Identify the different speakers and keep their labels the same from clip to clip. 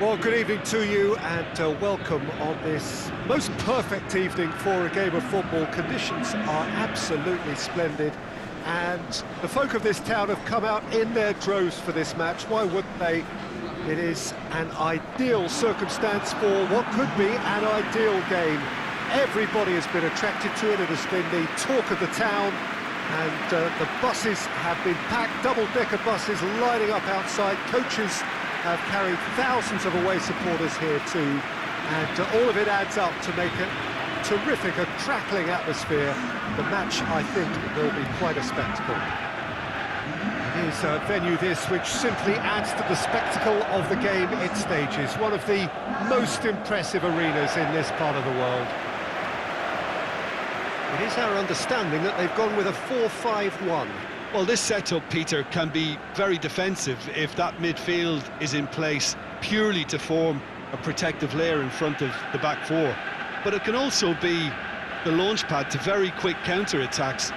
Speaker 1: Well, good evening to you and welcome on this most perfect evening for a game of football. Conditions are absolutely splendid and the folk of this town have come out in their droves for this match. Why wouldn't they? It is an ideal circumstance for what could be an ideal game. Everybody has been attracted to it. It has been the talk of the town, and the buses have been packed, double-decker buses lining up outside. Coaches have carried thousands of away supporters here too, and all of it adds up to make it terrific, a crackling atmosphere. The match, I think, will be quite a spectacle. It is a venue this which simply adds to the spectacle of the game it stages. One of the most impressive arenas in this part of the world. It is our understanding that they've gone with a 4-5-1.
Speaker 2: Well, this setup, Peter, can be very defensive if that midfield is in place purely to form a protective layer in front of the back four. But it can also be the launch pad to very quick counter-attacks.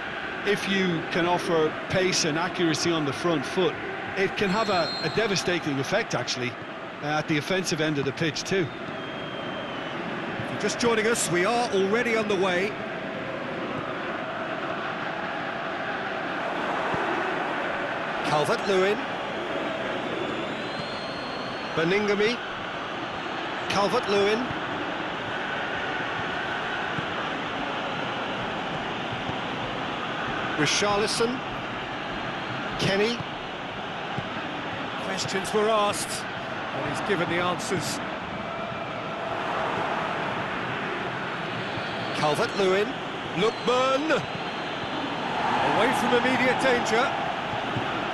Speaker 2: If you can offer pace and accuracy on the front foot, it can have a devastating effect, actually, at the offensive end of the pitch too.
Speaker 1: If you're just joining us, we are already underway. Calvert-Lewin, Beningame, Calvert-Lewin, Richarlison, Kenny. Questions were asked, and he's given the answers. Calvert-Lewin, Lookman, away from immediate danger.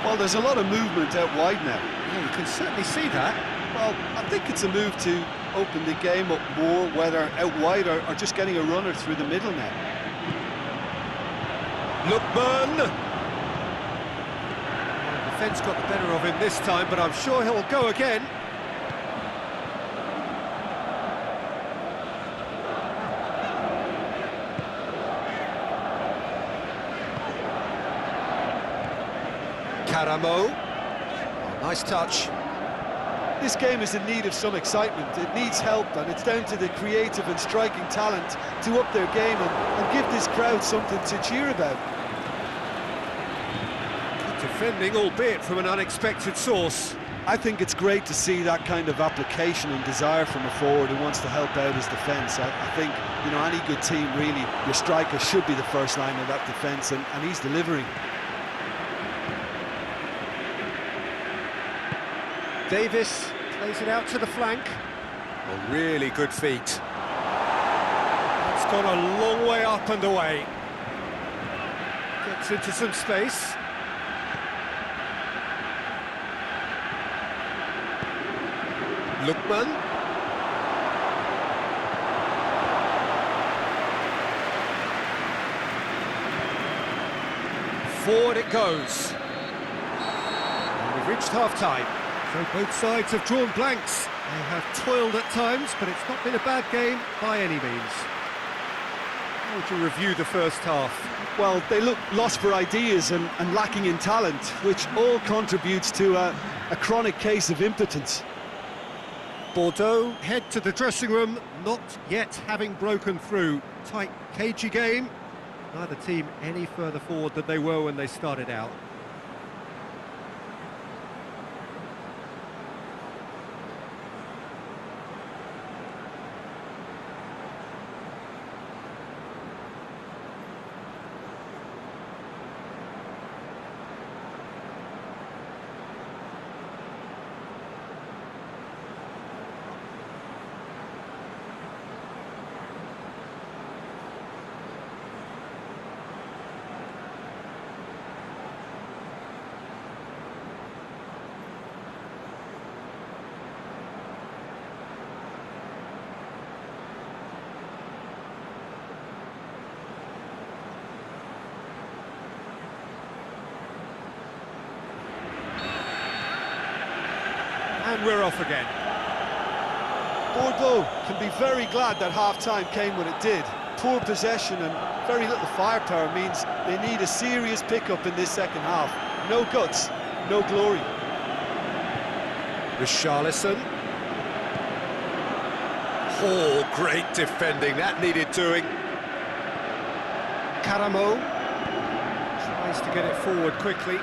Speaker 2: Well, there's a lot of movement out wide now.
Speaker 1: Yeah, you can certainly see that.
Speaker 2: Well, I think it's a move to open the game up more, whether out wide or just getting a runner through the middle now.
Speaker 1: Lookman! The defence got the better of him this time, but I'm sure he'll go again. Karamo. Oh, nice touch.
Speaker 2: This game is in need of some excitement. It needs help, and it's down to the creative and striking talent to up their game and give this crowd something to cheer about.
Speaker 1: Good defending, albeit from an unexpected source.
Speaker 2: I think it's great to see that kind of application and desire from a forward who wants to help out his defence. I think, you know, any good team, really, your striker should be the first line of that defence, and he's delivering.
Speaker 1: Davis plays it out to the flank. A really good feet. It's gone a long way up and away. Gets into some space. Lookman. Forward it goes. And we've reached half-time. So both sides have drawn blanks. They have toiled at times, but it's not been a bad game by any means. How would you review the first half?
Speaker 2: Well, they look lost for ideas and lacking in talent, which all contributes to a chronic case of impotence.
Speaker 1: Bordeaux head to the dressing room, not yet having broken through. Tight, cagey game. Neither team any further forward than they were when they started out. And we're off again.
Speaker 2: Bordeaux can be very glad that half-time came when it did. Poor possession and very little firepower means they need a serious pickup in this second half. No guts, no glory.
Speaker 1: Richarlison. Oh, great defending, that needed doing. Karamo tries to get it forward quickly.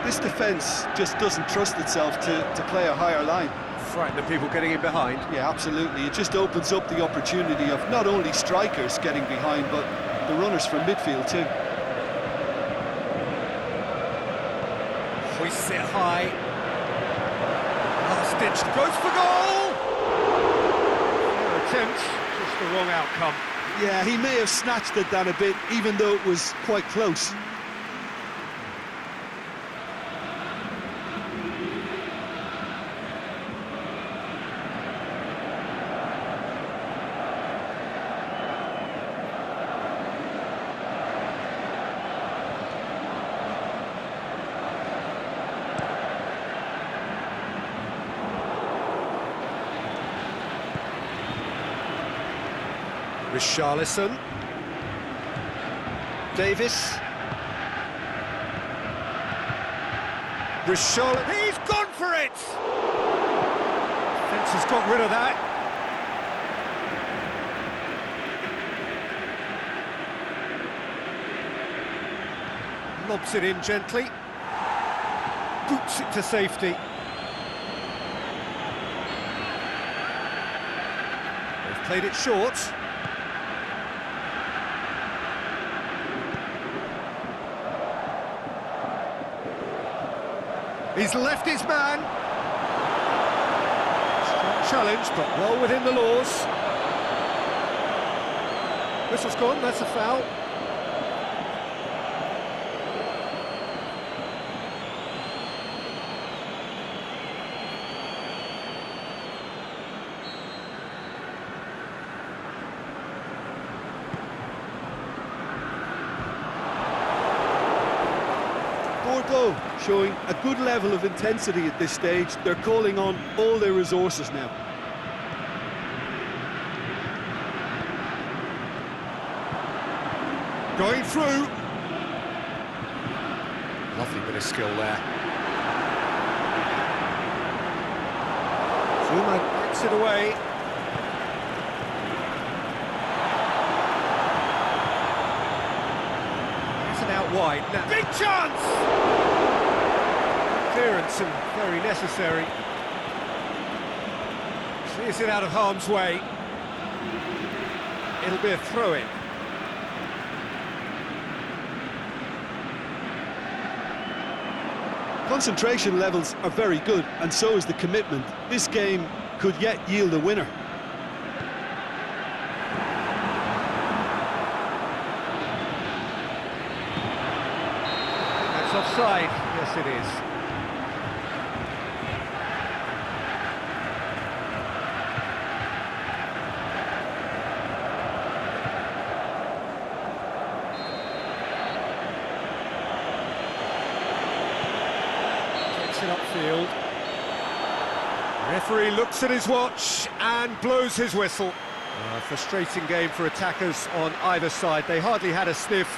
Speaker 2: This defence just doesn't trust itself to play a higher line.
Speaker 1: Frighten the people getting in behind.
Speaker 2: Yeah, absolutely. It just opens up the opportunity of not only strikers getting behind, but the runners from midfield too.
Speaker 1: We sit high. Last ditch goes for goal! Fair attempt, just the wrong outcome.
Speaker 2: Yeah, he may have snatched at that a bit, even though it was quite close.
Speaker 1: Richarlison. Davis. Richarlison. He's gone for it! Defence has got rid of that. Lobs it in gently. Boots it to safety. They've played it short. He's left his man. Strong challenge, but well within the laws. Whistle's gone, that's a foul.
Speaker 2: Bordeaux showing a good level of intensity at this stage. They're calling on all their resources now.
Speaker 1: Going through. Lovely bit of skill there. Zuma gets it away. Out wide now. Big chance! Clearance and very necessary. Clears it out of harm's way. It'll be a throw-in.
Speaker 2: Concentration levels are very good, and so is the commitment. This game could yet yield a winner.
Speaker 1: Offside, yes it is. Takes it upfield. Referee looks at his watch and blows his whistle. A frustrating game for attackers on either side. They hardly had a sniff.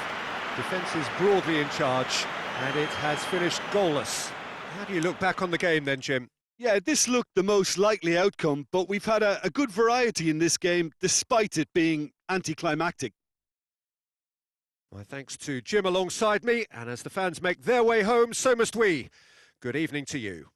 Speaker 1: Defence is broadly in charge. And it has finished goalless. How do you look back on the game then, Jim?
Speaker 2: Yeah, this looked the most likely outcome, but we've had a good variety in this game, despite it being anticlimactic.
Speaker 1: My thanks to Jim alongside me, and as the fans make their way home, so must we. Good evening to you.